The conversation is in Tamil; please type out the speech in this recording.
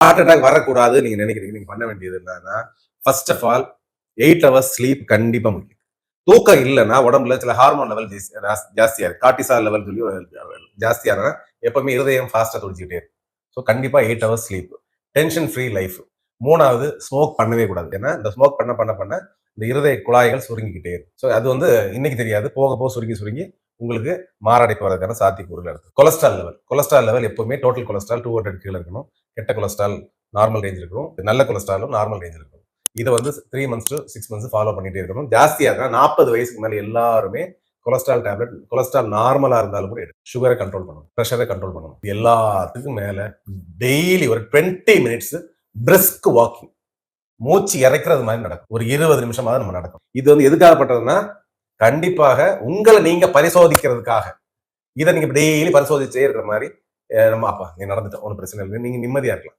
ஹார்ட் அட்டாக் வரக்கூடாது நீங்க நினைக்கிறீங்க. நீங்க பண்ண வேண்டியது என்னன்னா, first of all 8 hours sleep கண்டிப்பா முக்கியம். தூக்கம் இல்லைன்னா உடம்புல சில ஹார்மோன் லெவல் ஜாஸ்தியா இருக்கு. கார்டிசால் லெவல் சொல்லி ஜாஸ்தியானா எப்பவுமே இருதயம் ஃபாஸ்டா துடிச்சுக்கிட்டே இருக்கும். ஸோ கண்டிப்பா 8 hours sleep. Tension free life. 3வது ஸ்மோக் பண்ணவே கூடாது. ஏன்னா இந்த ஸ்மோக் பண்ண பண்ண பண்ண இந்த இருதய குழாய்கள் சுருங்கிக்கிட்டே இருக்கும். ஸோ அது வந்து இன்னைக்கு தெரியாது, போக போக சுருங்கி சுருங்கி உங்களுக்கு மாரடைப்பு வரதுக்கான சாத்தியக்கூறுகள் இருக்கு. கொலஸ்ட்ரால் லெவல் எப்பவுமே டோட்டல் கொலஸ்ட்ரால் 200 கீழே இருக்கணும். கெட்ட கொலஸ்ட்ரால் நார்மல் ரேஞ்ச் இருக்கும், நல்ல கொலஸ்ட்ராலும் நார்மல் ரேஞ்ச் இருக்கும். இதை வந்து 3 மந்த்ஸ் டு 6 மந்த்ஸ் ஃபாலோ பண்ணிட்டே இருக்கணும். ஜாஸ்தியா இருக்கா 40 வயசுக்கு மேல எல்லாருமே கொலஸ்ட்ரால் டேப்லெட், கொலஸ்ட்ரால் நார்மலா இருந்தாலும் கூட சுகரை கண்ட்ரோல் பண்ணணும், ப்ரெஷரை கண்ட்ரோல் பண்ணணும். எல்லாத்துக்கும் மேல டெய்லி ஒரு 20 மினிட்ஸ் பிரிஸ்க் வாக்கிங், மூச்சு இறைக்கிறது மாதிரி நடக்கும். ஒரு 20 நிமிஷமாவது நம்ம நடக்கும். இது வந்து எதுக்காகப்பட்டதுன்னா கண்டிப்பாக உங்களை நீங்க பரிசோதிக்கிறதுக்காக. இதை நீங்க டெய்லி பரிசோதிச்சே இருக்கிற மாதிரி நம்ம அப்பா நீ நடந்துட்டோம், ஒன்றும் பிரச்சனை இல்லை, நீங்க நிம்மதியா இருக்கலாம்.